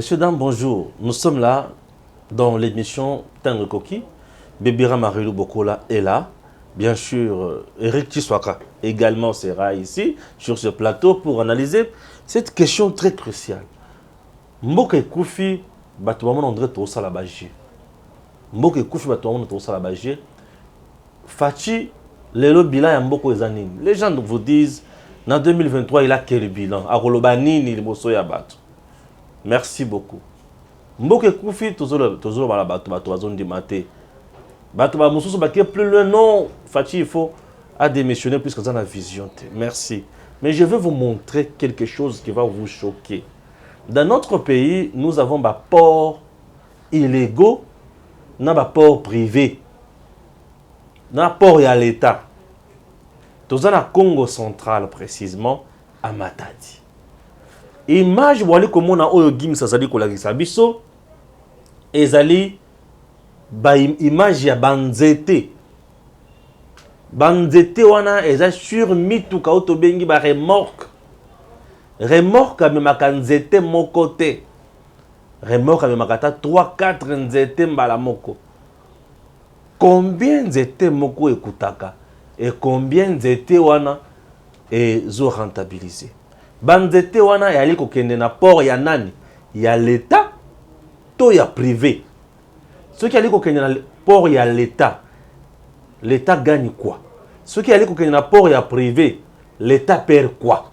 Messieurs, dames, bonjour. Nous sommes là dans l'émission Tango Koki. Bébira Marilou Bokola est là. Bien sûr, Eric Tiswaka également sera ici sur ce plateau pour analyser cette question très cruciale. Mboke Koufi, Batouamon André Tosa la Bagie. Mboke Koufi, Batouamon Tosa la Bagie. Fachi, le bilan est Mboko Ezanine. Les gens vous disent, en 2023, il a quel bilan? Arolobanini, il mosso yabat. Merci beaucoup. Mboke Koufi, toujours la bateau, bateau, zone de maté. Bateau, bateau, bateau, plus le nom. Fachi, il faut démissionner puisque vous avez la vision. Merci. Mais je vais vous montrer quelque chose qui va vous choquer. Dans notre pays, nous avons des ports illégaux, des ports privés, des ports à l'État. Dans le Congo central, précisément, à Matadi. Image, vous voyez comment on a eu Gim Sasali Kolagisabiso, ezali ba image ya banzete. Banzete wana eza sur mitu ka otobengi ba remorque. Remorque a memaka nzete moko te. Remorque a memaka 3-4 nzete mbala moko. Combien nzete moko ekutaka et combien nzete wana ezo rentabiliser. Banzete wana yali kokende na port ya nani? Ya l'État to ya privé. Ceux qui allaient kokende na port ya l'État, l'État gagne quoi? Ceux qui allaient kokende na port ya privé, l'État perd quoi?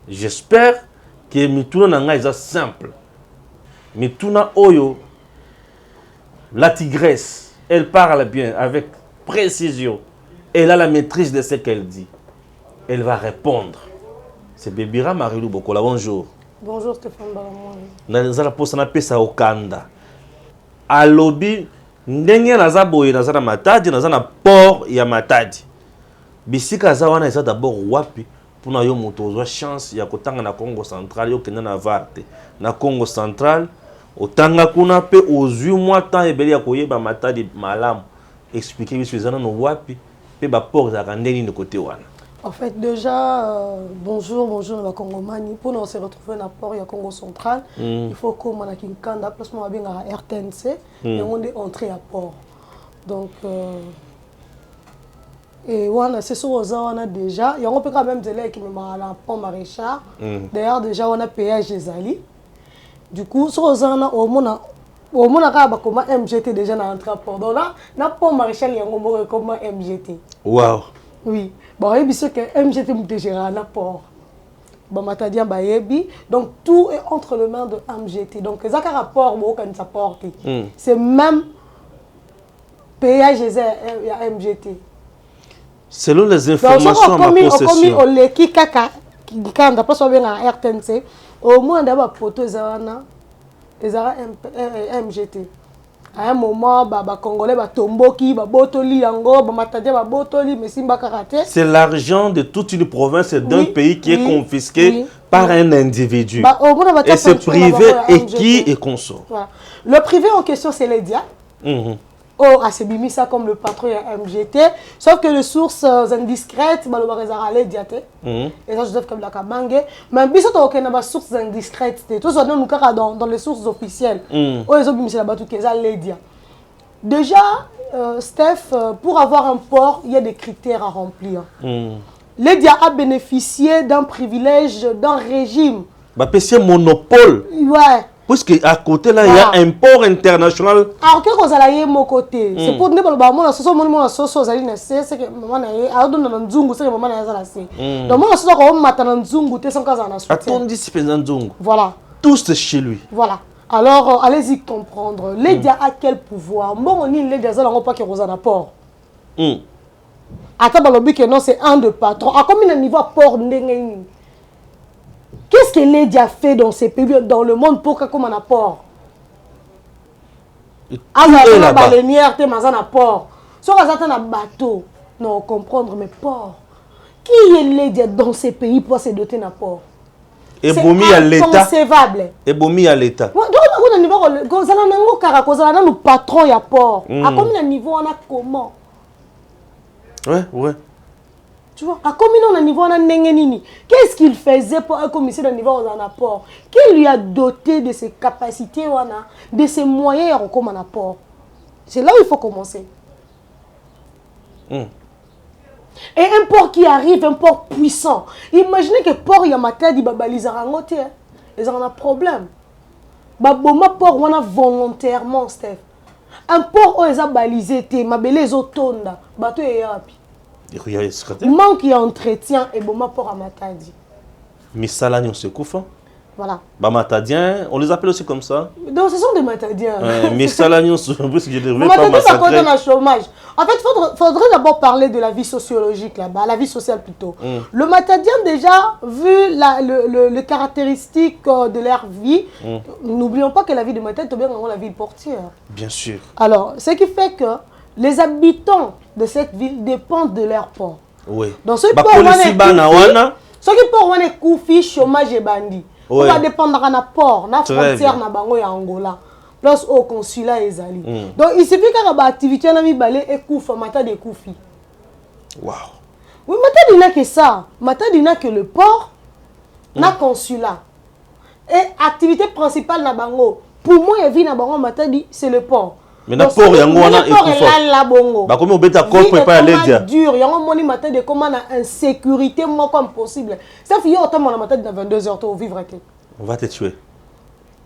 J'espère que mituna nanga est simple. Mituna oyo, la tigresse, elle parle bien avec précision. Elle a la maîtrise de ce qu'elle dit. Elle va répondre. C'est Bébira Marilou Bokola. Bonjour. Bonjour Stéphane Balamouane. Nazala posana pesa okanda. Alobi ndenge naza boye naza na Matadi, naza na port ya Matadi. Bisika za wana eza d'abord wapi puna yo moto ozwa chance ya kotanga na Congo central yo kenda na Varte. Na Congo central otanga kuna pe ozwi mwa temps ebeli ya koyeba Matadi malamu. Expliquer biso ezana no wapi pe ba port za kandeni de côté wana. En fait, déjà, bonjour la Congomanie. Pour nous se retrouver dans le port, il y a Congo central. Il faut qu'on ait un candidat, placement à RTNC, et on est entré à port. Donc, et voilà, c'est sûr qu'on a déjà. Il y a quand même des élèves qui me marrent à pont Maréchal. D'ailleurs, déjà, on a péage des alliés. Du coup, sur on a au moins comment MGT déjà dans l'entrée à port. Donc là, dans pont Maréchal, il y a un comment MGT. Wow. Oui. Bon, il y a que MGT m'a géré un apport. Bon, Matadi Bayebi. Donc, tout est entre les mains de MGT. Donc, les rapports, c'est même péage à MGT. Selon les informations à ma possession. Donc, qui n'a pas sauvé la RTNC, au moins d'abord poto les MGT. À un moment, les Congolais tomboki, botoli yango, Matadi botoli, mais simba karaté. C'est l'argent de toute une province et d'un pays qui est confisqué par un individu. Et c'est privé et qui est consort. Voilà. Le privé en question, c'est l'EDIA. Oh, c'est Bimisa comme le patron à MGT. Sauf que les sources indiscrètes, l'EDIA. Et ça, je comme la Kabangue. Mais il y a des sources indiscrètes. Tout ça, nous dans les sources officielles. Déjà, Steph, pour avoir un port, il y a des critères à remplir. L'EDIA a bénéficié d'un privilège, d'un régime. C'est un monopole. Ouais. Parce qu'à côté, là, il y a un port international. Alors, qu'est-ce que vous allez mon côté? C'est pour nous, c'est que maman a voilà. Tous chez lui. Voilà. Alors, allez-y comprendre. L'EDIA a quel pouvoir? Bon, on dit l'EDIA, ça n'a pas qu'il y a un port. Attends, non, c'est un de patrons. À combien de niveau port? Qu'est-ce que l'EDIA fait dans ces pays, dans le monde pour qu'on ait un port? Alors, on a un baleinière, on a un port. Si on a un bateau, non, comprendre, mais port. Qui est l'EDIA dans ces pays pour se doter d'un port? Et Bomi à l'État. C'est inconcevable. Et Bomi à l'État. Donc, on a un niveau, on a un patron à port. À combien de niveau on a comment? Ouais, ouais. Tu vois, à combien on a niveau on a n'engenini. Qu'est-ce qu'il faisait pour un commissaire de niveau en apport? Qui lui a doté de ses capacités, de ses moyens comme un apport? C'est là où il faut commencer. Et un port qui arrive, un port puissant. Imaginez que port Yamata dit Babalizarangote, ils ont un problème. Baboma port on a volontairement, Steph. Un port où ils ont balisé, mabele les autonda, bateau et yapi. Manque d'entretien et bon pour Amatadi. Missalani on se couffe. Voilà. Bah Matadiens, on les appelle aussi comme ça. Donc ce sont des Matadiens. Missalani on se couffe. Matadiens ça compte dans le chômage. En fait, faudrait d'abord parler de la vie sociologique là-bas, la vie sociale plutôt. Le Matadien déjà, vu les caractéristiques de leur vie, n'oublions pas que la vie de Matadien est bien dans la ville portière. Bien sûr. Alors, ce qui fait que les habitants de cette ville dépendent de leur port. Oui. Donc, ceux qui peuvent avoir koufi, chômage et bandit. On va dépendre de la port, de la frontière na bango ya Angola, plus au consulat et Zali. Donc, il suffit qu'il y ait une activité na mi balé et koufa, mata de koufi. Waouh. Oui, mata dina que ça. Mata dina que le port, na consulat. Et activité principale na bango. Pour moi, il y a na bango mata di, c'est le port. Mais le port, il y a un bongo. Bah, comment on peut t'accorder pour pas aller dire? Dur, il y a un moni matin de comment na insécurité moi comme possible. Ça fait autant mon matin de 22h to vivre avec. On va te tuer.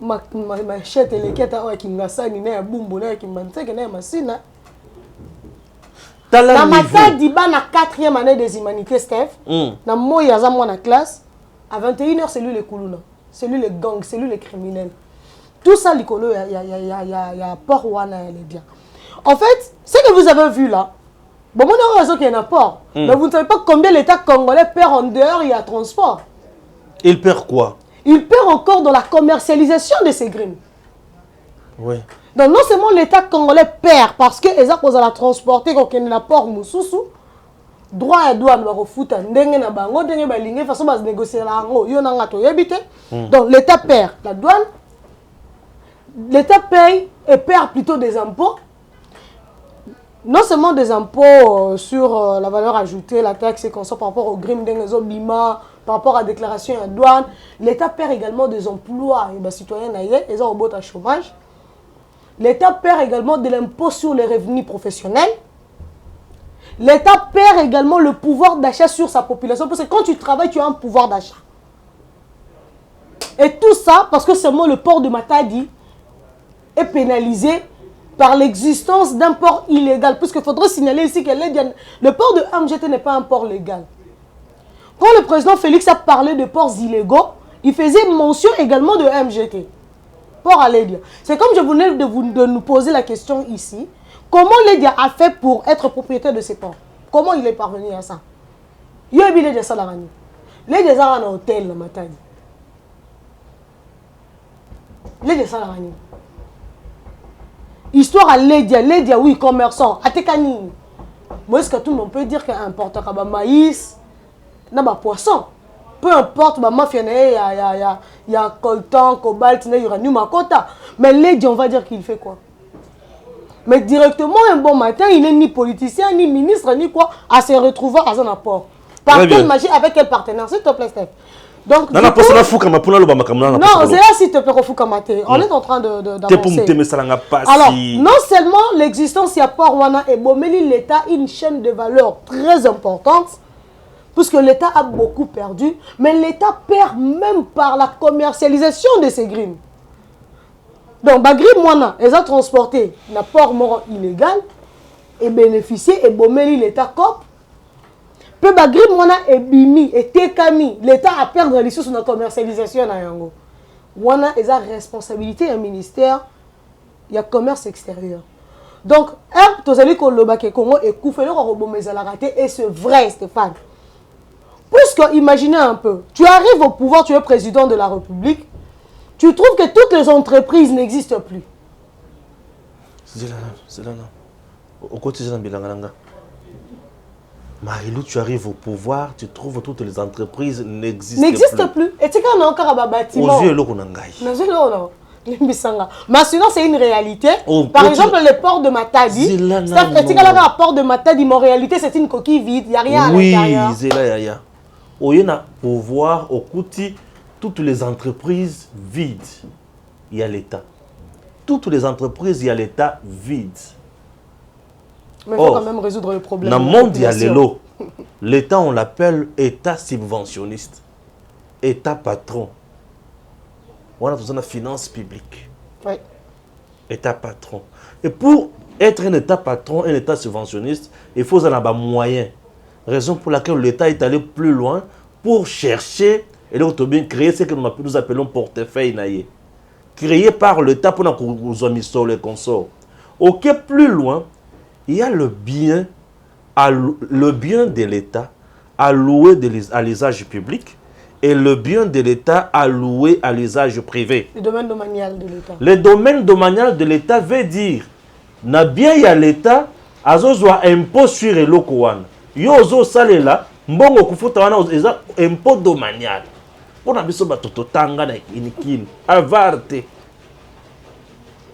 Ma chette les quêtes à qui m'a ça ni na bumbo na qui m'a dit que na masina. La matin diba na 4e année des humanités Steph. Na moi yaza moi na classe à 21h c'est lui les koulouna. C'est lui les gangs, c'est lui les criminels. Tout ça, il y a port wana les biens. En fait, ce que vous avez vu là, bon, on a raison qu'il y a un port. Mais vous ne savez pas combien l'État congolais perd en dehors, il y a transport. Il perd quoi? Il perd encore dans la commercialisation de ces graines. Oui. Donc non seulement l'État congolais perd parce que les gens la transporter quand il y a un port moussoussou, droit à douane va refuta ndenge na bango ndenge ba lingue façon ba négocier la ngo yo na ngato yebite. Donc l'État perd la douane. L'État paye et perd plutôt des impôts. Non seulement des impôts sur la valeur ajoutée, la taxe et qu'on sort par rapport au grim d'Engezo Bima, par rapport à la déclaration à douane. L'État perd également des emplois. Les citoyens ils ont un chômage. L'État perd également de l'impôt sur les revenus professionnels. L'État perd également le pouvoir d'achat sur sa population. Parce que quand tu travailles, tu as un pouvoir d'achat. Et tout ça, parce que seulement le port de Matadi est pénalisé par l'existence d'un port illégal. Puisqu'il faudrait signaler ici que le port de MGT n'est pas un port légal. Quand le président Félix a parlé de ports illégaux, il faisait mention également de MGT. Port à Lédia. C'est comme je venais de nous poser la question ici. Comment Lédia a fait pour être propriétaire de ces ports? Comment il est parvenu à ça? Il y a eu Lédia Salarani. Lédia a un hôtel le matin. Lédia Salarani. Histoire à Lédia, oui, commerçant. À Tekani. Moi, est-ce que tout le monde peut dire qu'un importeur a maïs, n'a pas poisson? Peu importe, ma mafia, il y a coltan, cobalt, il y a uranium à quota. Mais Lédia, on va dire qu'il fait quoi? Mais directement, un bon matin, il n'est ni politicien, ni ministre, ni quoi, à se retrouver à son apport. Par quelle magie, avec quel partenaire? S'il te plaît, Steph. Donc, non, c'est là, s'il te plaît, Foukamate, on est en train d'avancer. Alors, non seulement l'existence, il y a pas Rwanda et Bomeli, l'État, une chaîne de valeur très importante, puisque l'État a beaucoup perdu, mais l'État perd même par la commercialisation de ces graines. Donc, Bagri Mwana, ils ont transporté le port mort illégal et bénéficié, et Bomeli, l'État cop. Peu Bagri Mwana et Bimi et Tekami, l'État a perdu l'issue sur la commercialisation. Mwana, ils ont responsabilité un ministère, il y a commerce extérieur. Donc, tu as dit que le Congo est coupé, et c'est vrai, Stéphane. Puisque, imaginez un peu, tu arrives au pouvoir, tu es président de la République, tu trouves que toutes les entreprises n'existent plus. C'est là. Au quotidien, Marilou, tu arrives au pouvoir, tu trouves que toutes les entreprises n'existent plus. Et tu sais qu'on a encore un bâtiment. Aux yeux, l'eau qu'on a. Mais sinon, c'est une réalité. Oh, par exemple, le port de Matadi, le port de Matadi, mais en réalité, c'est une coquille vide. Il n'y a rien à l'intérieur. Oui, c'est là, il y a. Il y a pouvoir au côté toutes les entreprises vides. Il y a l'État. Toutes les entreprises, il y a l'État vide. Mais il faut quand même résoudre le problème. Dans le monde, il y a l'État, on l'appelle État subventionniste. État patron. On a besoin de finances publiques. Oui. État patron. Et pour être un État patron, un État subventionniste, il faut en avoir moyen. Raison pour laquelle l'État est allé plus loin pour chercher et donc bien créer ce que nous appelons portefeuille naïe. Créé par l'État pour nous amis sur les consorts. Ok, plus loin, il y a le bien de l'État alloué à l'usage public et le bien de l'État alloué à l'usage privé. Le domaine domanial de l'État. Le domaine domanial de l'État veut dire, na bien il y a l'État, azozwa impôt sur le lokowan. Yozo salela, mbongo kufuta wana impôt domanial. Pour na biso batoto tanga na inikini, avarte.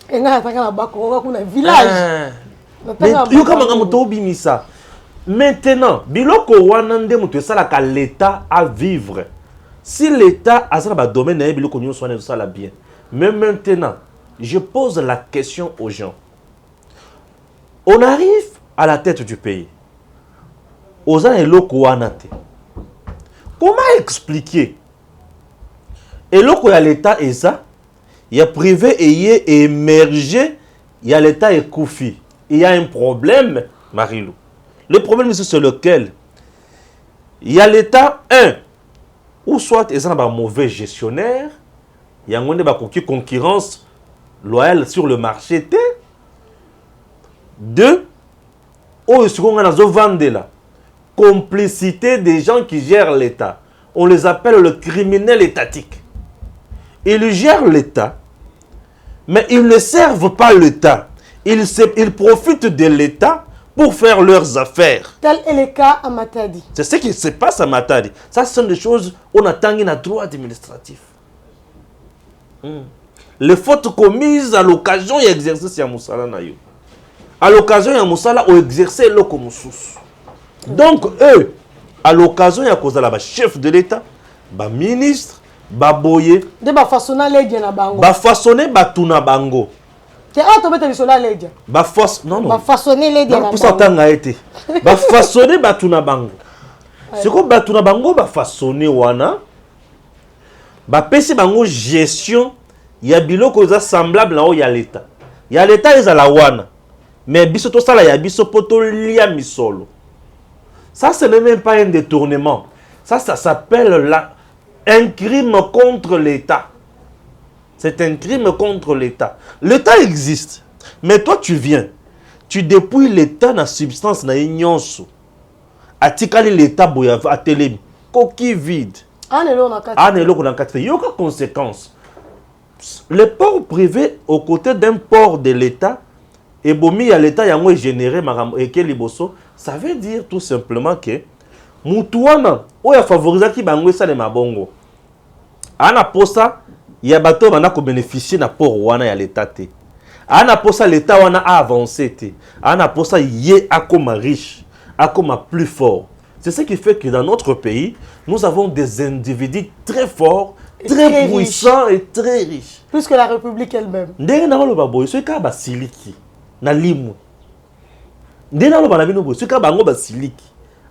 Enga ataka na bako kuna village. Yo kama ngamoto obimisa. Maintenant, biloko wana nde muto esalaka l'État à vivre. Si l'État a un domaine, il bien. Mais maintenant, je pose la question aux gens. On arrive à la tête du pays. Aux gens comment expliquer? Et là, il y a l'État et ça, il y a privé et il y a émergé, il y a l'État et Koufi. Il y a un problème, Marilou. Le problème, c'est lequel? Il y a l'État, ou soit ils ont un mauvais gestionnaire, il y a une concurrence loyale sur le marché. 2, complicité des gens qui gèrent l'État. On les appelle le criminel étatique. Ils gèrent l'État, mais ils ne servent pas l'État. Ils profitent de l'État pour faire leurs affaires. Tel est le cas à Matadi. C'est ce qui se passe à Matadi. Ça, ce sont des choses où on attend un droit administratif. Les fautes commises à l'occasion de l'exercice de Moussala. À l'occasion de Moussala, on exerçait le Komoussous. Donc, eux, à l'occasion de la chef de l'État, le ministre, le boye, de façonner les gens na bango. Façonner batuna bango. Non. Façonner les gens na bango. Façonner batuna bango. C'est quoi batuna bango façonner wana? Pesi bango gestion, il y a biloko semblable là où il y a l'État. Il y a l'État ils a la wana. Mais biso to sala ya biso poto lia misolo. Ça ce n'est même pas un détournement. Ça s'appelle un crime contre l'État. C'est un crime contre l'État. L'État existe. Mais toi, tu viens. Tu dépouilles l'État dans la substance. Atikali l'État boyava à télé. Coquille vide. Il y a aucune conséquence. Le port privé, aux côtés d'un port de l'État, et bomi à l'État, il y a généré ça veut dire tout simplement que Moutouana, où il y a favorisé qui bangwe ça de mabongo. Ana posa, il y a bateau qui a bénéficié de port wana ya l'État. Ana posa l'État wana a avancé. Ana posa yé a comme riche, a comme plus fort. C'est ce qui fait que dans notre pays, nous avons des individus très forts, très puissants et très riches. Plus que la République elle-même. Ndenge na lo baboy, ce ka basiliki na limu. Ndenge na lo banabino boy, ce ka bango basiliki.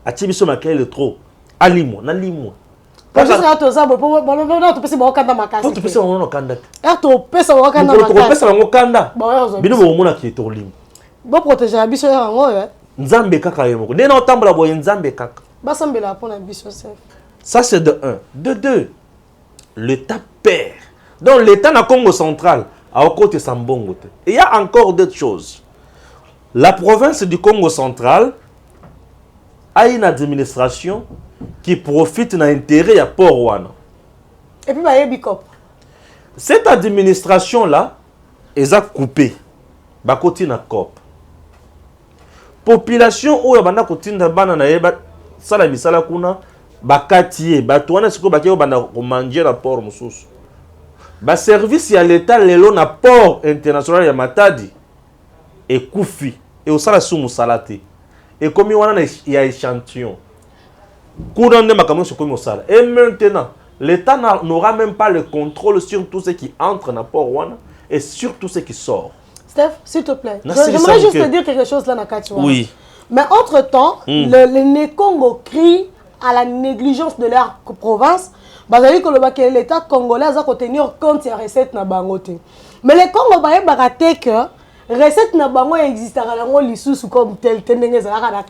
Achi biso makele trop. Alimu, na limu. Parce que ça toza bo tu peux se bakanda makasi. Tu peux se bakanda makasi. Tu peux se bakanda makasi. Tu peux se bakanda makasi. Bino bo mona ki to limu. Bo protéger la biso yango Nzambe kaka yemoko. Ndenge na otambola boy nzambe kaka. Basambela pour la biso chef. Ça c'est de 1. De 2. L'État perd. Donc l'État na Congo central a côté Sambongo. Et il y a encore d'autres choses. La province du Congo central a une administration qui profite de l'intérêt à Port-Wana. Et puis, il y a Bicop. Cette administration-là, elle a coupé. Elle continue à COP. Population où il y a continue à bakatier, batouana siko bakio bana manger la port mususu. ba service ya l'état lelo na port international ya Matadi et Koufi et au sala sous musalate et comme il y a échantillon courant de makamon sur comme sala et maintenant l'état n'aura même pas le contrôle sur tout ce qui entre dans port wana et sur tout ce qui sort. Steph, s'il te plaît, j'aimerais juste te dire quelque chose là Nakati. Oui. Mais entre-temps, les Né-Congo crient à la négligence de leur province. Bazali que l'État congolais a tenir compte de la recette na bangote. Mais les Congo ba raté que recette na bango existera dans l'issue comme tel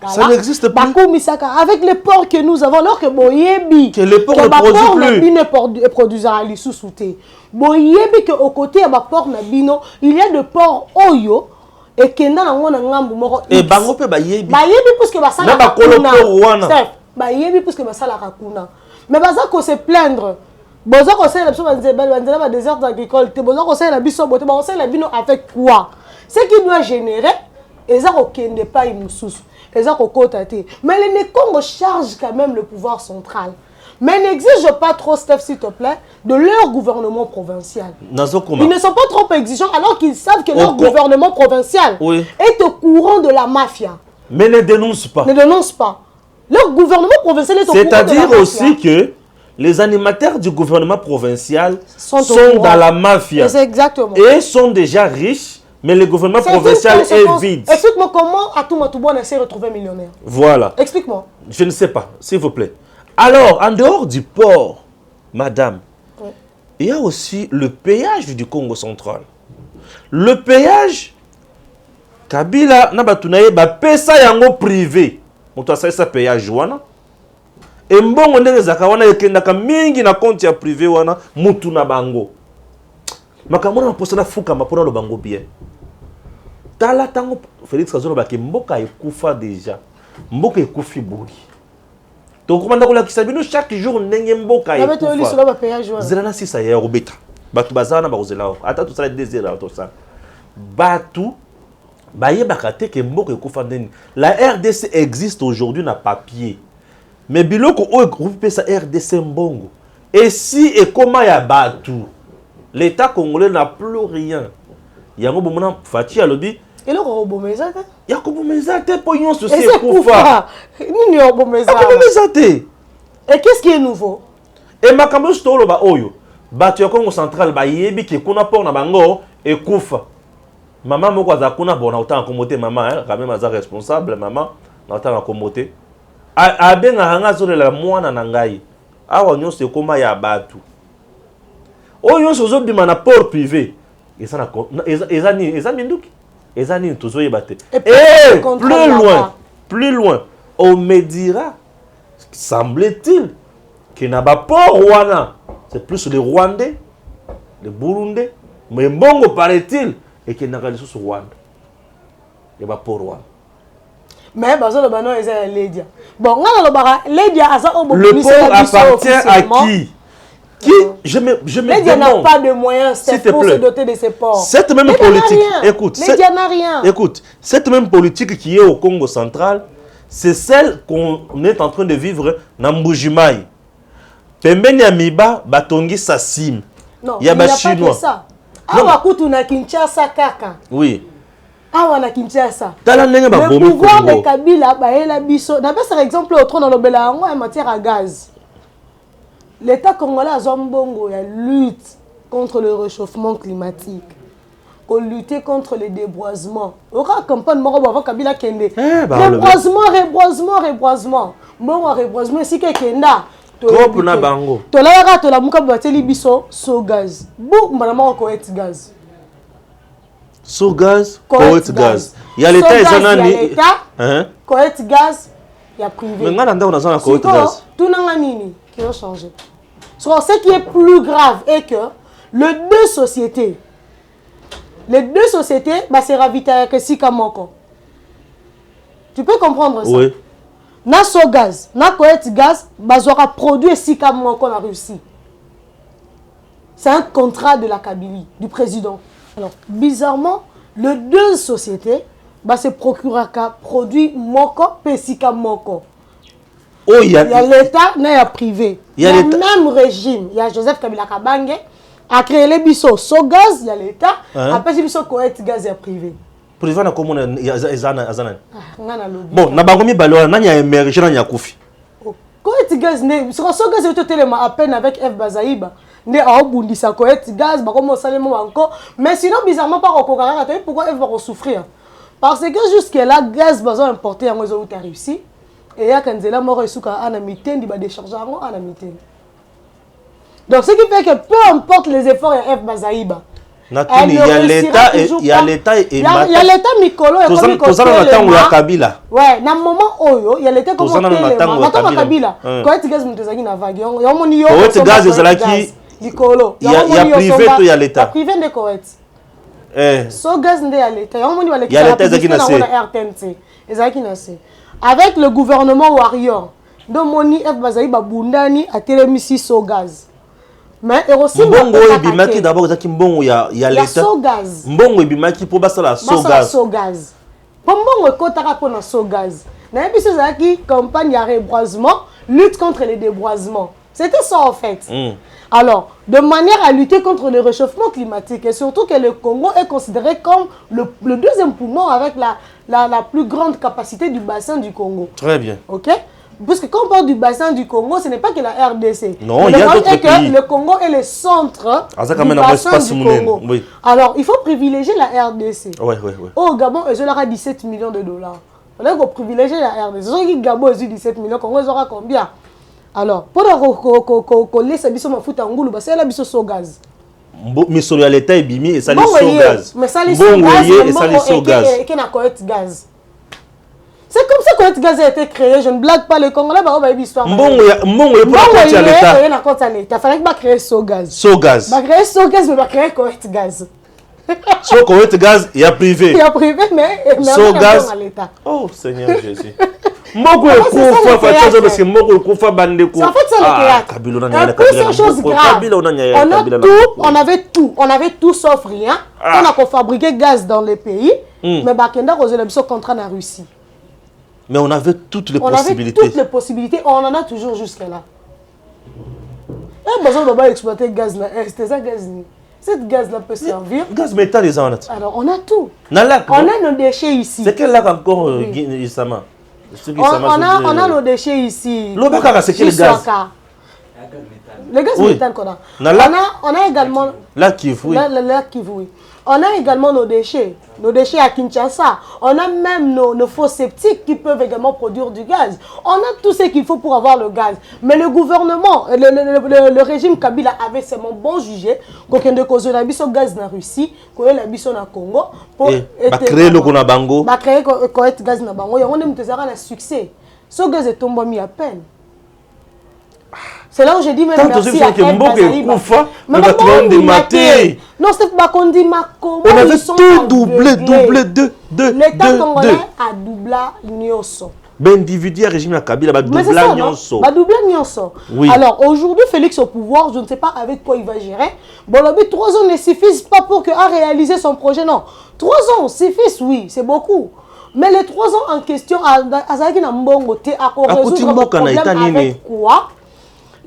ça n'existe plus. Avec les ports que nous avons, alors que boyebi que les ports ne produisent à l'issue souté. Boyebi que au côté ya ba port na bino, il y a des ports oyo et kenda na ngona ngambu moko. Et bango pe bayebi. Bayebi parce que basala na ba koloko wana. Bayebi parce que basala kakuna. Mais baza ko se plaindre. Boza ko sala biso banzela ba désert agricole, te boza ko sala biso bote, ba sala bino avec quoi? Ce qui doit générer, ils ont kende pas imususu. Ils ont kotate. Mais les Né-Congo chargent quand même le pouvoir central. Mais n'exige pas trop, Steph, s'il te plaît, de leur gouvernement provincial. Ils ne sont pas trop exigeants alors qu'ils savent que leur gouvernement provincial est au courant de la mafia. Mais ne dénonce pas. Ne dénonce pas. Leur gouvernement provincial est au courant de la mafia. C'est-à-dire aussi que les animateurs du gouvernement provincial sont dans la mafia. Exactement. Et sont déjà riches, mais le gouvernement provincial est vide. Explique-moi comment Atouma Toubouane s'est retrouvé millionnaire. Voilà. Explique-moi. Je ne sais pas, s'il vous plaît. Alors, en dehors du port, madame, il y a aussi le péage du Congo central. Le péage, Kabila, Nabatunaye, pesa yango privé. Moto sa péage wana. Et mbongo ndenge zakawana yekendaka mingi na compte ya privé wana mutu na bango. Makamona posana fuka mapona lo bango bien. Tala tango Félix Kazolo baki mboka ekufa déjà. Mboka ekufi buri. Donc comment ndako la kisabino chaque jour ndenge mboka ekufa. Zelana sisa ya robeta. Batu bazana ba kozela. Ata tout ça désir tout ça. Batu bayebaka te ke mboka ekufa ndeni. La RDC existe aujourd'hui na papier. Mais biloko o groupe sa RDC mbongo. Et si et comment ya batu. L'État congolais n'a plus rien. Yango bomona Fati alobi. Et le robomeza te? Ya ko bomeza te po nyonso c'est kufa. Nini robomeza? Bomeza te. Et qu'est-ce qui est nouveau? Et makambo stolo ba oyo. Batu ya Congo central ba yebi ke kuna port na bango e kufa. Maman moko azakuna bona autant komote maman quand même aza responsable maman na autant komote. A benga hanga zole la mwana na ngai. Awa nyonso ekoma ya batu. Oyo sozo bima na port privé. Ezani minduki. Ezani tozo yebate. Et plus loin, on me dira, semble-t-il, que n'a pas port wana. C'est plus les Rwandais, les Burundais, mais bongo paraît-il, et qu'il n'a pas les sous Rwanda. Il n'y a pas port wana. Mais le banon est Lédia. Bon, Lédia a ça au le port appartient à qui? Je me Lédia n'a pas de moyens pour se doter de ses ports. Cette même politique, écoute, Lédia n'a rien. Écoute, cette même politique qui est au Congo central, c'est celle qu'on est en train de vivre dans Mbujimai. Pembeni ya miba batongi Sassim. Non, il n'y a pas que ça. Awa kutu na Kinshasa kaka. Oui. Awa na Kinshasa. Le pouvoir de Kabila baela biso. Na par exemple au trône dans le en matière à gaz. L'État congolais a Zombongo, il lutte contre le réchauffement climatique. Pour lutter contre les déboisements. On va campagne morobo avant Kabila kende. Reboisement. Bon reboisement si que kenda. Trop na bango. To la to la muka bateli biso so gaz. Bou mbana ko et gaz. So gaz, Koet gaz. Il y a l'État et Zanani. Koet gaz, il y a privé. Mais on a un Koet gaz. Tout n'a nini qui a changé. Ce qui est plus grave est que les deux sociétés, c'est ravitaillé que si Kamoko. Tu peux comprendre ça? Oui. Na so gaz, na Koet gaz, bazora produit si Kamoko en Russie. C'est un contrat de la Kabylie, du président. Alors, bizarrement, les deux sociétés, se procurent un produit Moko, Pesika Moko. Oh, il y a l'État, il y a privé. Il y a le même régime. Il y a Joseph Kabila Kabange, A créé les biso so gaz, il y a l'État. Après, les biso Koweït gaz est privé. Privé, na comment Azana. Bon, na bangomi balo, na nya émergé na nya koufi. Koweït gaz, so gaz est tellement à peine avec F Bazaïba. Ne a obundisa Koweït gaz, bah comme on sait encore. Mais sinon, bizarrement, pas au Kokara, pourquoi F va souffrir? Parce que jusque-là, gaz besoin importé en réseau où réussi. Et il y a quand il mort et souka en amitié, il va décharger en amitié. Donc ce qui fait que peu importe les efforts et F Bazaïba. Il y a l'État et il y a l'État et il y a l'État Mikolo et comme Kabila. Ouais, dans le moment où il y a l'État comme Kabila. Quand tu gaz mutezaki na vague, il y a mon yo. Koweït gaz ezalaki Mikolo. Il y a privé tout il y a l'État. Privé de Koweït. So gaz ndé à l'État. Il y a l'État ezaki na RTNC. Ezaki na se. Avec le gouvernement Warrior, donc moni F Bazaïba bundani a télémisi so gaz. Mais aussi mbongo ebimaki d'abord ezaki mbongo ya l'État. So gaz. Mbongo ebimaki pour basala so gaz. So gaz. Mbongo ekotaka pona so gaz. Na biso ezaki campagne ya reboisement, lutte contre les déboisements. C'était ça en fait. Alors, de manière à lutter contre le réchauffement climatique et surtout que le Congo est considéré comme le deuxième poumon avec la plus grande capacité du bassin du Congo. Très bien. Ok? Parce que quand on parle du bassin du Congo, ce n'est pas que la RDC. Non, il y a d'autres pays. Le Congo est le centre du bassin du Congo. Oui. Alors, il faut privilégier la RDC. Oui. Au Gabon, ils aura 17 millions de dollars. Il faut privilégier la RDC. Si Gabon a 17 millions, Congo aura combien? Alors, pour coller sa biso mafuta ngulu, c'est la biso so gaz. Mais sur l'État ebimi et ça les so gaz. Mais ça les so gaz et ça les so gaz. Et qui n'a Koweït gaz. C'est comme ça que Koweït gaz a été créé. Je ne blague pas le Congolais, bah on va histoire. Bon, pour la l'État. Il y a compte à l'État. Fallait que créer so gaz. So gaz. Bah créer so gaz, mais bah créer Koweït gaz. So Koweït gaz, il y a privé. Il y a privé, mais so gaz à l'État. Oh Seigneur Jésus. Moko ekufa parce que moko ekufa bandeko. En fait c'est le théâtre. Plusieurs choses graves. On avait tout sauf rien. On a fabriqué gaz dans les pays, mais bakenda cause le contrat en Russie. Mais on avait toutes les possibilités. On avait toutes les possibilités, on en a toujours jusqu'à là. Et besoin de exploiter gaz là, c'est ça gaz. Cette gaz là peut servir. Gaz métal les en. Alors on a tout. On a nos déchets ici. C'est quel lac encore Isama? On a nos déchets ici. L'Obaka, c'est quel gaz? Le gaz méthane qu'on a. On a également. Lac Kivu. Lac Kivu, oui. On a également nos déchets à Kinshasa. On a même nos fosses septiques qui peuvent également produire du gaz. On a tout ce qu'il faut pour avoir le gaz. Mais le gouvernement, le régime Kabila avait seulement bon jugé qu'on ait de gaz en Russie, qu'on ait la biso en Congo. Pour créer le Konabango. Pour créer le gaz en Bango. On a un succès. Ce gaz est tombé mis à peine. C'est là où j'ai dit même merci à F Bazaïba. Mais non, c'est pas qu'on dit Mako. On avait tout doublé. L'État congolais a doublé Nyonso. L'individu régime la Kabila va doubler Nyonso. Oui. Alors aujourd'hui, Félix au pouvoir, je ne sais pas avec quoi il va gérer. Bon, 3 ans ne suffisent pas pour qu'il ait réalisé son projet, non. 3 ans suffisent, oui, c'est beaucoup. Mais les 3 ans en question, à résoudre le problème avec quoi?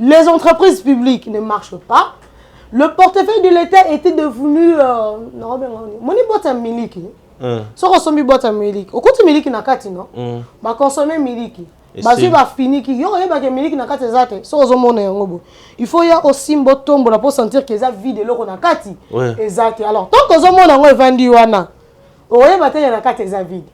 Les entreprises publiques ne marchent pas. Le portefeuille de l'État était devenu... Moni boîte à miliki. Si on consomme boîte à miliki, au côté miliki na kati non. Ba consommer miliki. Ba si ba fini ki yo ba ke miliki na kati zate. Si on mona yango. Il faut y a aussi mbotombo la pour sentir que ça vide loko na kati. Exact. Alors tant que on mona ngo vandi wana. Oye ba te na kati za vide.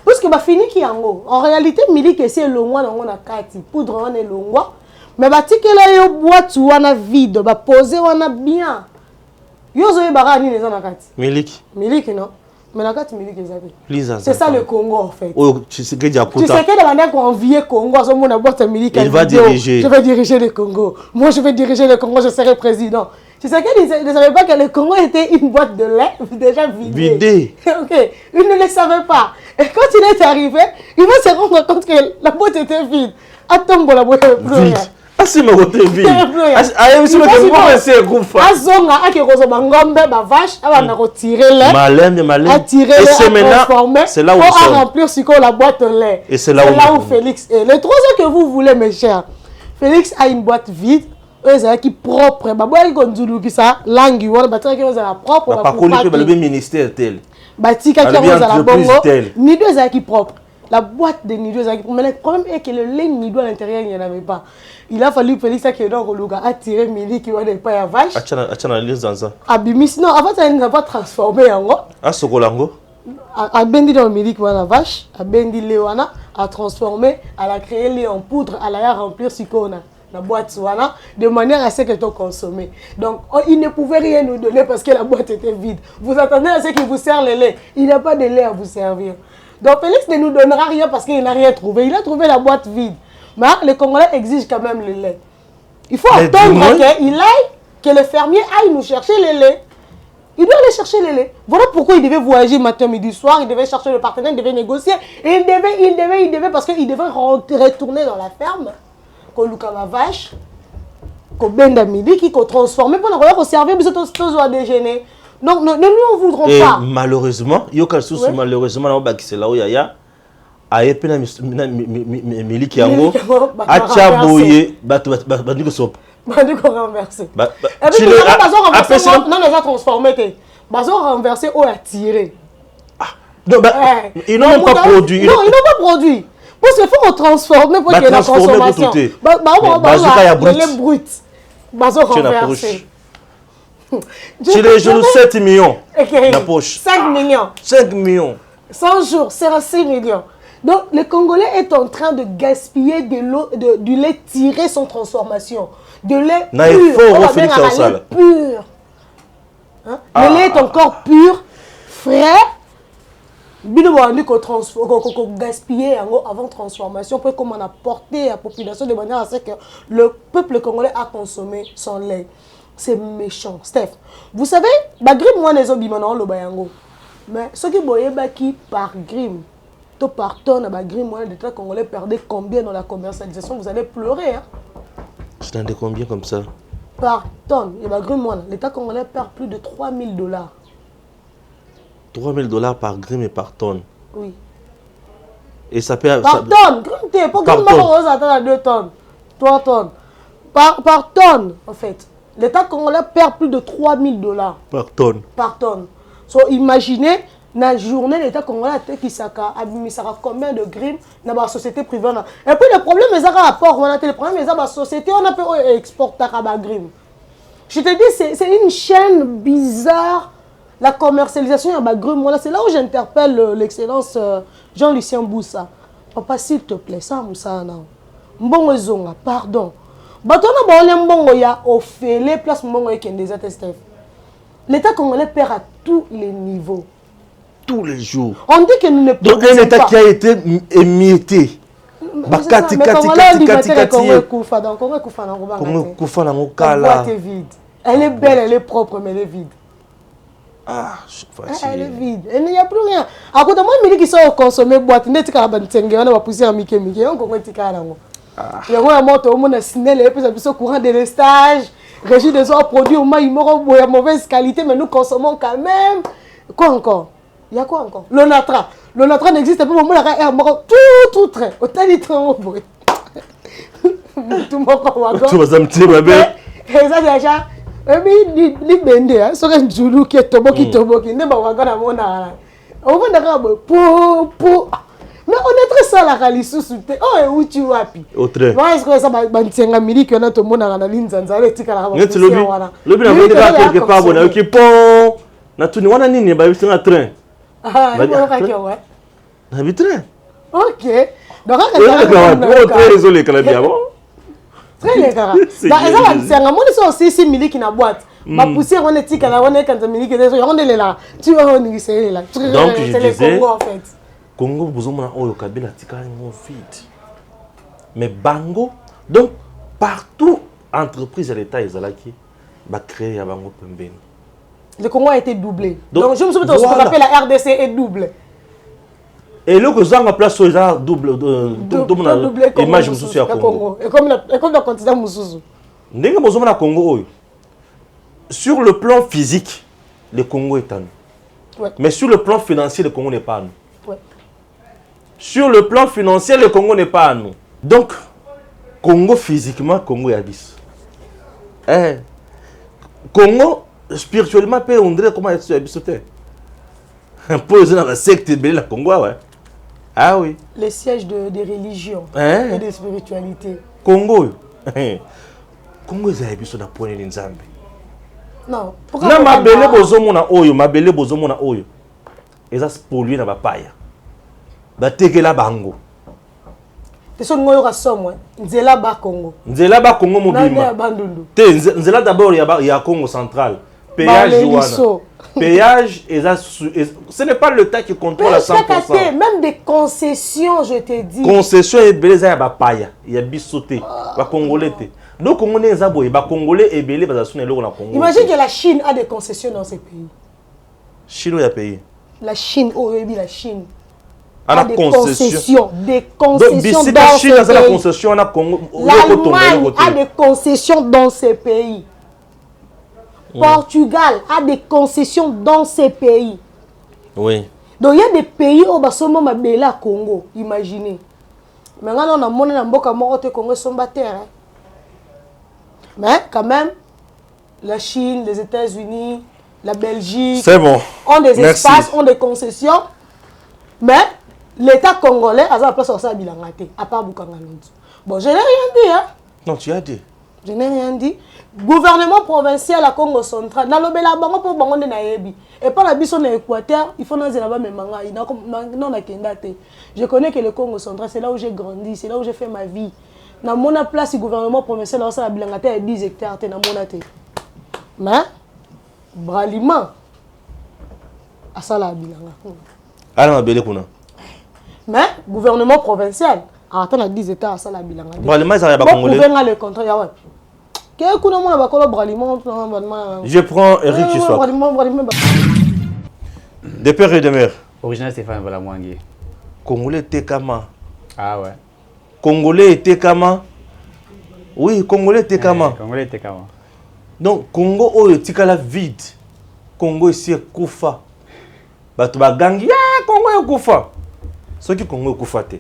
Parce que ba fini ki yango. En réalité miliki c'est longwa na kati. Poudre wana longwa. Mais batikela yo boîte wana vide, ba poser wana bien. Yo zoye bara ni les kati. Miliki non. Mais la carte miliki zabi. C'est ça le Congo en fait. Tu sais que de la manière qu'on enviait Congo, à ce moment boîte miliki. Il va diriger. Je vais diriger le Congo. Moi je vais diriger le Congo, je serai président. Tu sais qu'ils ne savaient pas que le Congo était une boîte de lait déjà vidée. Ok, ils ne le savaient pas. Et quand il est arrivé, ils vont se rendre compte que la boîte était vide. Attends, la boîte est vide. Asi me rote vide. Asi me que moi c'est groupe. Azonga akekozo bangombe ba vache abana retirer lait. Malin. Et c'est maintenant c'est là où on remplir la boîte de lait. Et c'est là où Félix est. Les 3 ans que vous voulez mes chers. Félix a une boîte vide eux qui propre baboya ko nzulu ki ça langue wala bataka ki ozala propre ba pakoli pe ba le ministère tel batika ki ozala bongo ni deux qui propre la boîte de Nido mais le problème est que le lait Nido à l'intérieur il n'y en avait pas. Il a fallu Félix qui donc Oluga attirer Mili qui va ne pas à vache. Achana lise dans ça. Abimis non avant ça n'a pas transformé en gros. Ah sokolango. A bendi dans Mili qui va la vache, a bendi Léona a transformé, elle a créé lait en poudre, elle a remplir Sikona. La boîte Souana, de manière à ce que tu consommes. Donc, il ne pouvait rien nous donner parce que la boîte était vide. Vous attendez à ce qu'il vous sert le lait. Il n'a pas de lait à vous servir. Donc, Félix ne nous donnera rien parce qu'il n'a rien trouvé. Il a trouvé la boîte vide. Mais les Congolais exigent quand même le lait. Il faut attendre qu'il aille, que le fermier aille nous chercher le lait. Il doit aller chercher le lait. Voilà pourquoi il devait voyager matin, midi, soir. Il devait chercher le partenaire, il devait négocier. Et il devait parce qu'il devait retourner dans la ferme. Qu'on loue la vache, qu'on benda midi, qu'on transforme pour nous servir, mais c'est tous à déjeuner. Donc, nous ne voudrons pas. Malheureusement, il y a malheureusement, c'est là où il y a a épée na miliki yango acha boye batu ko sop batu ko renverser et puis non les a transformés bazo renverser ou attirer non ils n'ont pas produit non ils n'ont pas produit parce qu'il faut transformer pour qu'il y ait la consommation les brut bazo renverser tu les genoux 7 millions la poche 5 millions 5 millions 100 jours c'est 6 millions. Donc, le Congolais est en train de gaspiller de l'eau, du lait tiré sans transformation. De lait pur. Hein? Le lait est encore pur, frais. On dit qu'on gaspille avant transformation pour qu'on a porté à la population de manière à ce que le peuple congolais a consommé son lait. C'est méchant. Steph, vous savez, Grim, moi, les obimano, le bayango. Mais ce qui est par Grim, par tonne, l'État congolais perdait combien dans la commercialisation? Vous allez pleurer. Hein? Je t'en dis combien comme ça? Par tonne, l'État congolais perd plus de 3 000 $. 3 000 $ par gramme et par tonne? Oui. Et ça perd... Par tonne. Pour que on attend à 2 tonnes, 3 tonnes. Par tonne, en fait. L'État congolais perd plus de 3 000 $. Par tonne. Par tonne. So, imaginez... Na journée l'État congolais a combien de grimmes dans la société privée. Et puis le problème est rapport, on a le problème est la société, on a pu exporter à grim. Je te dis, c'est une chaîne bizarre, la commercialisation à grim. C'est là où j'interpelle l'excellence Jean-Lucien Boussa. Papa, s'il te plaît, ça, Moussa, non. Mbongo zonga, pardon. Batona ba mbongo ya ofele place mbongo yeke des attestés. L'État congolais perd à tous les niveaux. Tous les jours. On dit que nous ne produisons pas. Donc un État qui a été émietté. La boîte est vide. Elle est belle, elle est propre, mais elle est vide. Ah, elle est vide. Il n'y a plus rien. À côté de moi, il dit qu'ils sont consommés boîte. Il y a des poussé en Mickey. Il y a un moto, on a signé les épisodes courant de l'estage. Régie des autres produits, ils ont mauvaise qualité, mais nous consommons quand même. Quoi encore? Il y a quoi encore? L'onatra. L'onatra n'existe pas. Tout très. Autant dit trop bruit. Tout le monde. Tu vas me dire, bébé. Et ça, déjà. Et puis, les bendés, c'est un joulou qui est toboki. Ne pas voir quand on a. On va d'accord. Mais on est très seul à Kalisou. Oh, et où tu vas? Autre. Moi, est-ce que ça va être un mili qui a tout le monde à la ligne zanzare? Tu as le lobby n'a quelque part. On a occupé. Na tu ni wana nini ba bisinga train. Ah, il faut pas que ouais. Na bitrain. OK. Donc très désolé quand même bon. Très les gars. Bah ça c'est un monde sont aussi 6 miliki na boîte. Ma poussière on est tika là on est quand miliki on est là. Tu vas on c'est là. Donc je disais Congo en fait. Congo bozomona oyo kabila tika ngo vite. Mais bango donc partout entreprise à l'état ezalaki ba créer ya bango pembeni. Le Congo a été doublé. Donc je me souviens de ce qu'on appelle la RDC est double. Et là que ça en place sur ça double image je me souviens à Congo. Et comme le continent Moussouzou. Ndenge bozomona Congo oyo. Sur le plan physique, le Congo est à nous. Ouais. Mais sur le plan financier, le Congo n'est pas à nous. Ouais. Sur le plan financier, le Congo n'est pas à nous. Donc, Congo physiquement, Congo est à 10. Congo, spirituellement, on dirait comment être sauté. Un peu dans la secte de la Congo, ouais. Ah oui. Les sièges des religions et des spiritualités. Congo. Congo, ils ont besoin d'un point de Nzambe. Non. Pourquoi ma belle bozomona oyo, ma belle bozomona oyo. Ils ont pollué dans la paille. Batekela bango. Teso ngoyo ka somwe. Nzela ba Congo. Nzela ba Congo mobima. Te nzela d'abord il y a Congo central. Péage Jouana. Péage, ce n'est pas le temps qui contrôle à 100%. Même des concessions, je te dis. Concessions et beleza ya bapaya, il y a bisoté, ba congolais te. Donc congolais zaboye, ba congolais et belé ba suna loko na Congo. Imagine que la Chine a des concessions dans ces pays. Chine a payé. La Chine, la Chine. A des concessions. Des concessions donc, dans Chine ces pays. La concession na Congo. L'Allemagne a des concessions dans ces pays. Portugal a des concessions dans ces pays. Oui. Donc il y a des pays où on va bela Congo, imaginez. Maintenant on a monnaie dans boka moko Congo sont terre. Mais quand même la Chine, les États-Unis, la Belgique ont des espaces, ont des concessions. Mais l'État congolais a sa place au ça bilangate à part Bukanga. Bon, je n'ai rien dit hein. Non, tu as dit. Je n'ai rien dit. Gouvernement provincial à Congo central. Dans le Bélabango pour Bango de Nayebi. Et pas la bison en Équateur, il faut dans là-bas mes mangas. Non, je connais que le Congo central, c'est là où j'ai grandi, c'est là où j'ai fait ma vie. Dans mon place, le gouvernement provincial, là, ça a bilangate 10 hectares, dans mon athée. Mais, braliment, à ça la bilanga. Alors, ma belle kuna. Mais, gouvernement provincial, attends, 10 hectares, à ça la bilanga. Braliment, ça va pas congolais. Le contrat, ouais. Je prends Eric Chiswak. De père et de mère. Original Stéphane Valamwangi. Congolais Tekama. Ah ouais. Congolais Tekama. Oui, Congolais Tekama. Congolais Tekama. Donc, Congo oyo tikala vide. Congo ici kufa. Bato bagangi ya Congo yo kufa. Ce qui Congo kufa te.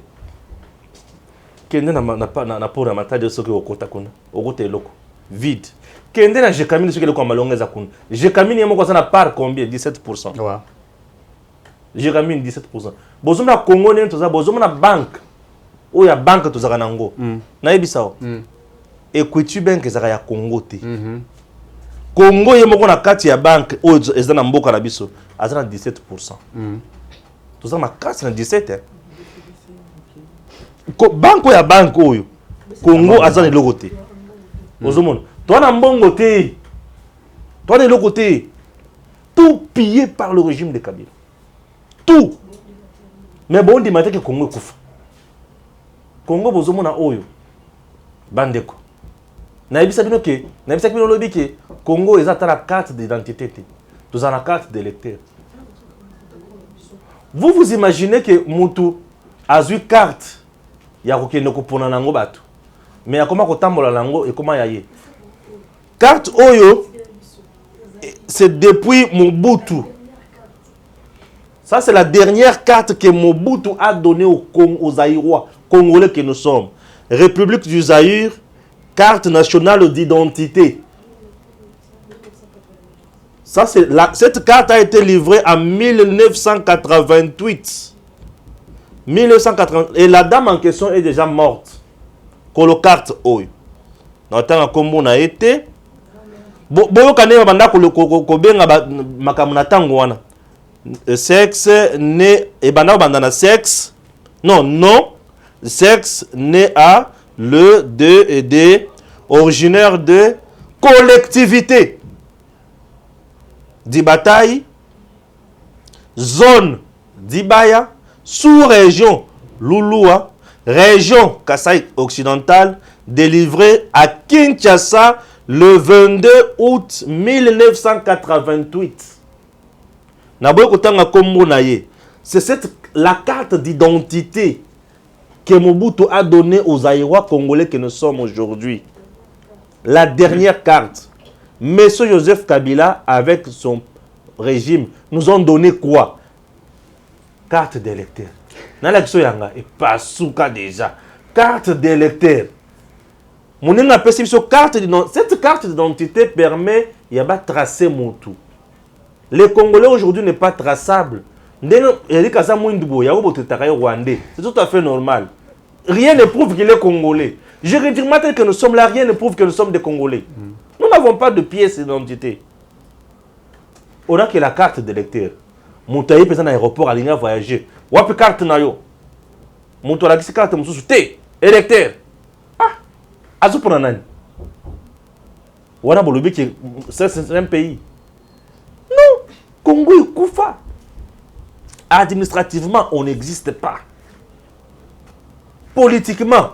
Kende na pora matade soki okota kuna. Okota eloko. Vide. Kende na Jekamine soki eloko malongeza kuna. Jekamine yemo na part combien? 17%. Ouais. Jekamine 17%. Bozomna Congo ne toza bozomna banque. Oya banque tozaka nango. Na yebisa o. Equity Bank ezaka ya Congo te. Congo yemo na kati ya banque oyo ezana mboka na biso azana 17%. Toza ma kati na 17 banque ya banque oyo Congo azana eloko te. Ozomona toi na mbongo te. Toi na eloko te. Tout pillé par le régime de Kabila. Tout. Mais bon di mateke Congo ekufa. Congo bozomona oyo bandeko. Na ebisa bino ke, na ebisa bino lobi ke Congo ezata la carte d'identité te. Toza na carte d'électeur. Vous imaginez que mutu azui carte ya kokende kopona nango bato. Mais akoma kotambola nango et comment yaye. Carte oyo c'est depuis Mobutu. Ça c'est la dernière carte que Mobutu a donnée aux Zaïrois, Congolais que nous sommes. République du Zaïre, carte nationale d'identité. Ça c'est cette carte a été livrée en 1988. 1980 et la dame en question est déjà morte. Colocarte oyo. Natanga kombo na été. Boyo kanema banda ko benga makamuna tango wana. Sexe né et banda na sexe. Non, sexe né à le de et des originaire de collectivité. Dibataï, zone Dibaya, sous-région Louloua, région Kasaï occidentale, délivré à Kinshasa le 22 août 1988. C'est la carte d'identité que Mobutu a donnée aux Aïrois congolais que nous sommes aujourd'hui. La dernière carte. Monsieur Joseph Kabila, avec son régime, nous ont donné quoi? Carte d'électeur. Dans l'action yanga et pas souka déjà. Carte d'électeur. Cette carte d'identité permet de tracer mon tout. Les Congolais aujourd'hui n'est pas traçable. C'est tout à fait normal. Rien ne prouve qu'il est Congolais. Je redis maintenant que nous sommes là, rien ne prouve que nous sommes des Congolais. Nous n'avons pas de pièce d'identité. On a que la carte d'électeur. Mon taillé présent à l'aéroport à l'Inga voyager. Ou a carte nayo. Mon tour la carte mon sous électeur. Azu pour un an. Wana bolobi qui c'est un pays. Non, Congo est Koufa. Administrativement, on n'existe pas. Politiquement,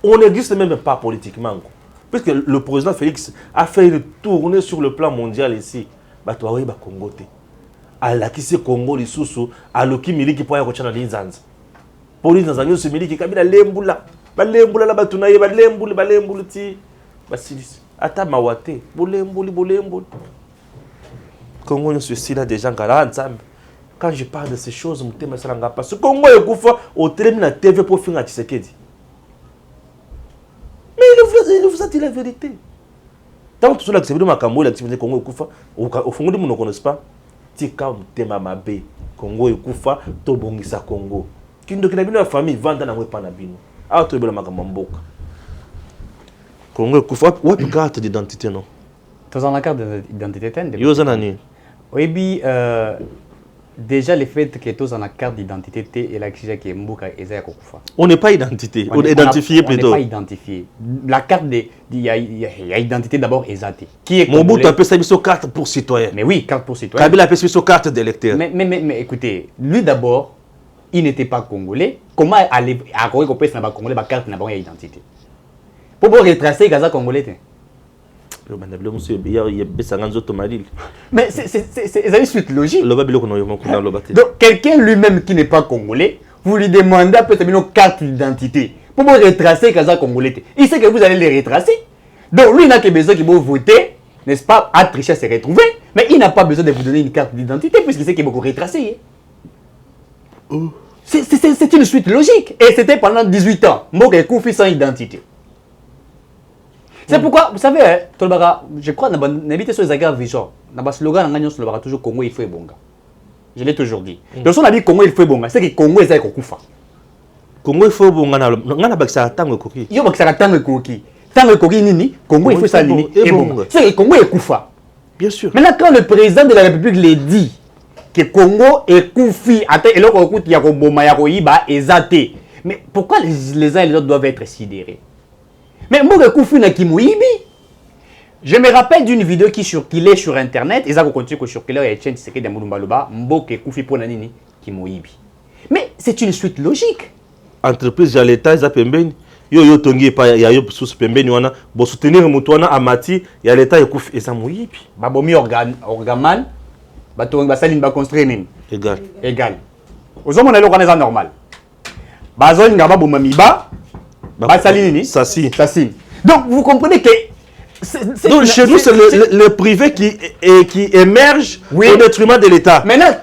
on n'existe même pas politiquement. Puisque le président Félix a fait une tournée sur le plan mondial ici. Batouawe ba Congo te. Ala qui se Congo les sous aloki miliki po ya kochana linzanza. Police dans un se miliki kabila lembula. Balembula la batunaye balembulu ti basilis ata mawate bolembuli Congo nous ceci là des gens nzambe. Quand je parle de ces choses mutema salanga parce que Congo ekufa au télé na TV pour finir Tshisekedi. Mais il vous a dit la vérité. Tant que tout l'activité makambo l'activité Congo ekufa au fond de mon ne connaissent pas tika mutema mabe Congo ekufa to bongisa Congo. Kindo kinabino ya famille vanda na wepa na bino. Ah, tu es bien makamamboka. Congo kufa ou une carte d'identité non. Tu as une carte d'identité ten. Yo zanani. Oui bi déjà le fait que tu as une carte d'identité et la kija qui mboka ezaya kokufa. On n'est pas identité, on est identifié plutôt. On n'est pas identifié. La carte il y a identité d'abord ezate. Qui est mon bout appelle ça une carte pour citoyen. Mais oui, carte pour citoyen. Kabila appelle ça carte d'électeur. Mais écoutez, lui d'abord il n'était pas congolais. Comment aller à Corée qu'on pèse dans Congolais, ma carte n'a pas d'identité. Pour retracer Gaza congolais. Mais c'est une suite logique. Donc quelqu'un lui-même qui n'est pas congolais, vous lui demandez à peut-être une carte d'identité pour retracer Gaza congolais. Il sait que vous allez les retracer. Donc lui il n'a que besoin qu'il va voter, n'est-ce pas, à tricher se retrouver, mais il n'a pas besoin de vous donner une carte d'identité puisqu'il sait qu'il va vous retracer. C'est une suite logique. Et c'était pendant 18 ans. Mboka Koufi sans identité. C'est pourquoi, vous savez, je crois, n'habitez sur les agarres vision. Dans le slogan, on a toujours Congo, il faut bonga. Je l'ai toujours dit. Donc, si on a dit Congo, il faut bonga, c'est que Congo est Koufa. Congo, il faut bonga. On a baksa tango koki. Yo baksa tango koki. Tango koki nini, Congo, il faut ça nini. C'est que Congo est Koufa. Bien sûr. Maintenant, quand le président de la République l'a dit, que Congo est Koufi, mais pourquoi les uns et les autres doivent être sidérés? Mais Mboka Koufi n'a Kimoyibi. Je me rappelle d'une vidéo qui circulait sur internet, et ça continue que circuler et Etienne Tshisekedi de Mouloumbaloba, Mboka Koufi pour Nanini Kimoyibi. Mais c'est une suite logique. Entreprise à l'État, ils appellent yo tongi pa ya yo sous pembeni wana bo soutenir mutuana amati ya l'État et Koufi et ça moyibi. Babomi orgaman. Ba construire nini égal ozomona eloko wana eza normal bazolinga baboma miba basali nini sasi. Donc vous comprenez que donc chez nous c'est le privé qui émerge au détriment de l'État. Maintenant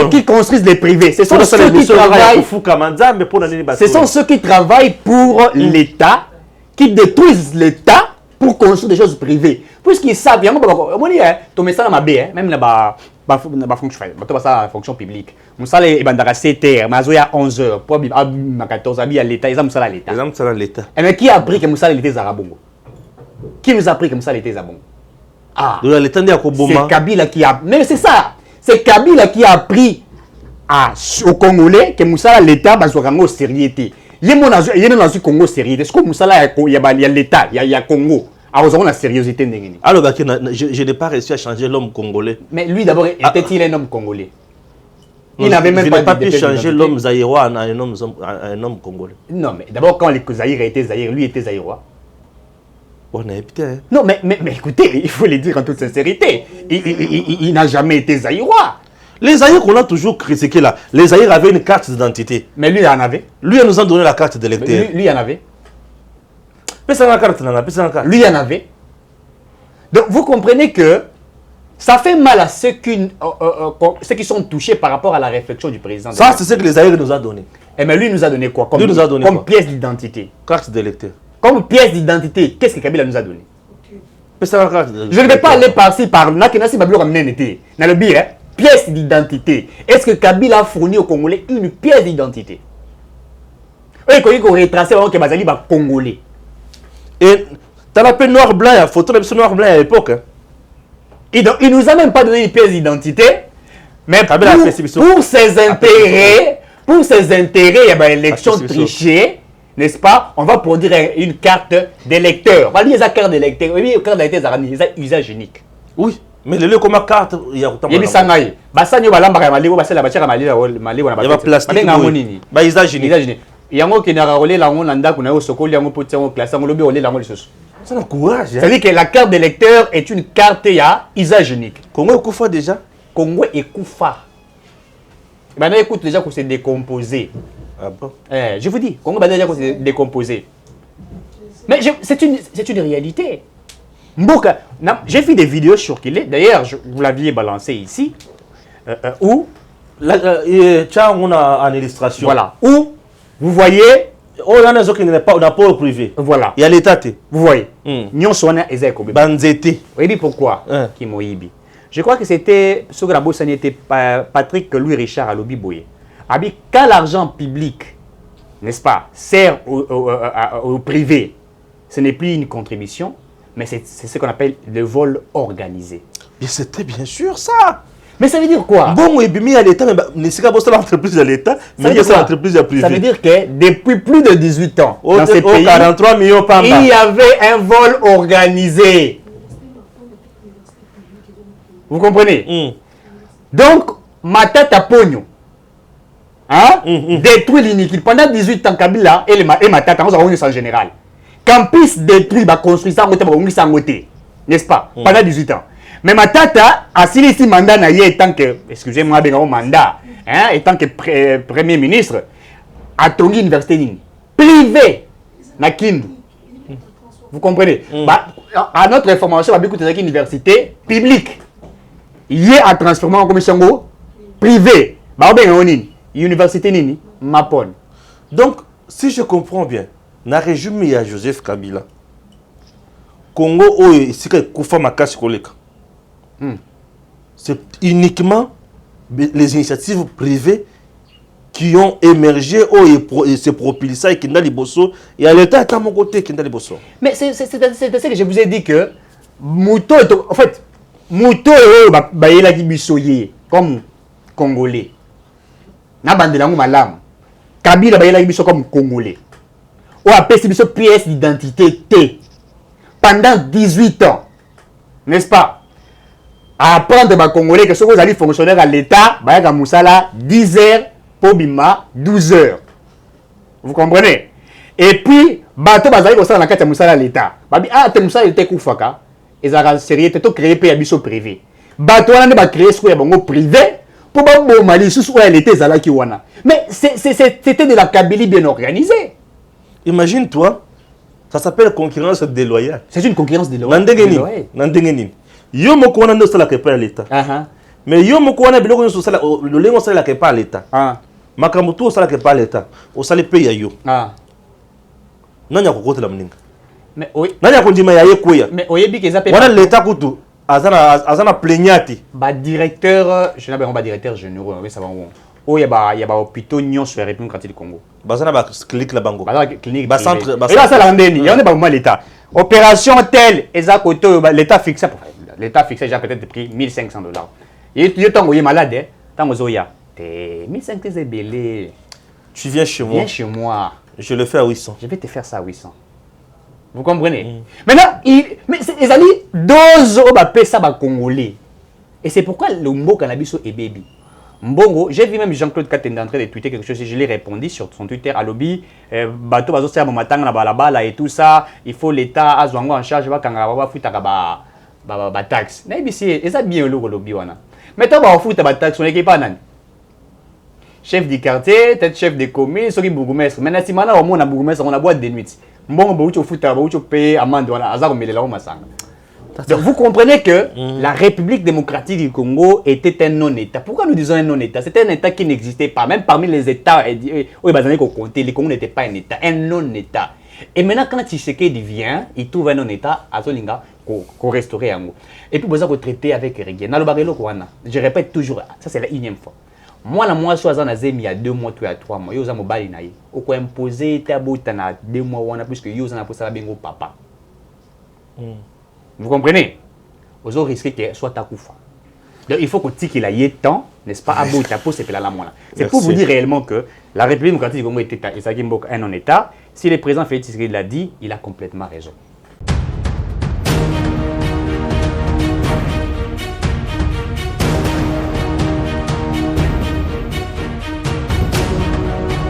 qui construisent les privés, ce sont ceux qui travaillent pour l'État, qui détruisent l'État pour construire des choses privées. Puisqu'ils savent, même la fonction publique. Nous sommes à 7 h, mais à 11 h, pour 14 h, l'État, ils ont l'État. Mais qui a appris que Moussa l'État Zarabongo? Qui nous a appris que Moussa l'État Zarabongo? Ah, c'est Kabila qui a. Mais c'est ça, c'est Kabila qui a appris aux Congolais que Moussa l'État va se sérieux. Il y a un Congo sérieux. Est-ce que Moussa il y a l'État, il y a Congo? Alors, la sérieuseté. Alors, je n'ai pas réussi à changer l'homme congolais. Mais lui, d'abord, était-il un homme congolais? Il n'avait même pas pu changer l'homme zaïrois à un homme congolais. Non, mais d'abord, quand les Zaïre étaient Zaïre, lui était zaïrois. Non, mais écoutez, il faut le dire en toute sincérité. Il n'a jamais été zaïrois. Les Zaïres qu'on a toujours critiqués là, les Zaïres avaient une carte d'identité. Mais lui, il en avait. Lui, il nous a donné la carte d'électeur. Lui, il en avait. Lui, il en avait. Donc, vous comprenez que ça fait mal à ceux qui sont touchés par rapport à la réflexion du président. Ça, c'est ce que les Zaïres nous a donné. Et mais lui, il nous a donné quoi comme pièce d'identité? Carte d'électeur. comme pièce d'identité, qu'est-ce que Kabila nous a donné? Je ne vais pas aller par-ci, par-là, que Nassi Babilo ramène été. Dans le biais, pièce d'identité. Est-ce que Kabila a fourni aux Congolais une pièce d'identité? Eux, ils ont retracé avant que Bazali va Congolais. Et tu as l'appelé noir-blanc, il y a photo de noir-blanc à l'époque. Il ne nous a même pas donné une pièce d'identité. Mais pour ses intérêts, il y a une élection trichée. N'est-ce pas? On va produire une carte d'électeur. On va dire la carte d'électeur. Oui, la carte d'électeur, c'est un usage unique. Oui, mais le lieu comme carte, il y a autant de choses. Il y a plastique. Il y a usage unique. Il y a un qui a rolé la ronde, il y a un socol, il y a un petit classe, il y a un c'est un courage. C'est-à-dire que la carte d'électeur est une carte à usage unique. Congo est Koufa déjà? Congo est Koufa. Maintenant, écoute déjà qu'on s'est décomposé. Ah bon? Je vous dis, Congo déjà qu'on s'est décomposé. Mais c'est une réalité. Mboka, j'ai fait des vidéos sur qu'il est. D'ailleurs, vous l'aviez balancé ici. Où on a en illustration. Voilà. Où vous voyez. Oh, il y a des gens qui n'ont pas au privé. Voilà. Il y a l'État. Vous voyez. Nyon Soana et Zeko. Banzete. Vous voyez pourquoi? Kimoibi. Je crois que c'était ce que la bourse était Patrick Louis Richard à Lobby Boye. Quand l'argent public, n'est-ce pas, sert au privé, ce n'est plus une contribution, mais c'est ce qu'on appelle le vol organisé. Mais c'était bien sûr ça. Mais ça veut dire quoi? Bon, oui, mais à l'État, mais c'est pas l'entreprise de l'État, mais c'est l'entreprise privée. Ça veut dire que depuis plus de 18 ans, dans ces pays, 43 millions par an, il y avait un vol organisé. Vous comprenez? Donc, Matata Pogno, détruit l'iniquité. Pendant 18 ans, Kabila et Matata, nous avons en général. Campus détruit, construit ça, n'est-ce pas? Pendant 18 ans. Mais Matata a signé ce mandat étant que, excusez-moi, mandat, étant que Premier ministre, a tourné l'université privée, na Kindu. Vous comprenez? À notre information, on a beaucoup de université publique. Il y a un transformation en commission privée. Université Nini, Mapon. Donc, si je comprends bien, dans le régime, il y a Joseph Kabila. Congo, c'est uniquement les initiatives privées qui ont émergé et se propulsé et qui n'ont pas et à l'État est à mon côté qui n'a pas. Mais c'est ce que je vous ai dit que Mouto, en fait, Mouto est comme Congolais. Kabila est comme Congolais. On appelle cette pièce d'identité pendant 18 ans. N'est-ce pas? À apprendre aux Congolais que si vous allez fonctionner à l'État, vous allez 10 heures pour Bima, 12 heures. Vous comprenez? Et puis, bateau bazali ko sala na kati ya musala l'État. Babi te musala était kufaka. Ezaka sérieux te to créer pe ya biso privé. Bateau wana ne ba créer ce ya bango privé pour ba bo mali sous où elle était zala ki wana. Mais c'était de la Kabylie bien organisée. Imagine-toi, ça s'appelle concurrence déloyale. C'est une concurrence déloyale. Nandengeni. Yo moko wana ndo sala ke pa l'État. Mais yo moko wana biloko nso sala le lengo sala ke pa l'État. Makambo to sala ke pa l'État. O sala pe ya yo. Nanya kokotela mninga. Mais oui. Nanya kondima ya ye koya. Mais oyebi ke zape. Wana l'État kutu azana plaignati. Ba directeur, je n'ai pas directeur généraux, mais ça va où. Oh, il y a hôpitaux nyons sur la République du Congo. Bazana ba clinique la bango. Bazana clinique. Ba centre. Et là ça l'andeni. Il y en a pas mal l'État. Opération telle, l'État fixé. L'État fixé déjà peut-être pris $1,500. Et tu es envoyé malade, tant aux oya. 1,500 c'est belé. Tu viens chez moi. Viens chez moi. Je le fais à 800. Je vais te faire ça à 800. Vous comprenez? Maintenant, mais les amis, dose au bapé ça va congolais. Et c'est pourquoi le mot cannabis est baby. Mbongo, j'ai vu même Jean-Claude Katende en train de tweeter quelque chose et je l'ai répondu sur son Twitter à lobby. Bateau bazo c'est à matin na balabala et tout ça. Il faut l'État à Zwango en charge va kanga va foutre ba taxe. Na ici et ça bien le lobby wana. Maintenant va foutre ba taxe on est pas nan. Chef du quartier, tête chef de commune, ceux qui bourgmestre. Maintenant si maintenant on a bourgmestre on a boîte de nuit. Mbongo ba foutre ba payer amende wana azar melela o masanga. Donc vous comprenez que la République démocratique du Congo était un non-État. Pourquoi nous disons un non-État? C'était un État qui n'existait pas. Même parmi les États, les Congos n'étaient pas un État, un non-État. Et maintenant, quand Tshisekedi vient, il trouve un état à Zolinga qu'on restaurer un mot. Et puis, besoin de traiter avec Régé. Je répète toujours, ça c'est la 1e fois. Moi, moi, je suis il y a 2 mois, il y a 3 mois. Je suis imposé, imposé, tu as 2 mois, plus que je suis imposé papa. Vous comprenez? Vous risquez que soit ta koufa. Donc, il faut qu'on tique qu'il ait temps, n'est-ce pas, à bout de c'est la moine. C'est pour vous dire réellement que la République démocratique du Congo était un en état. Si le président Félix Tshisekedi l'a dit, il a complètement raison.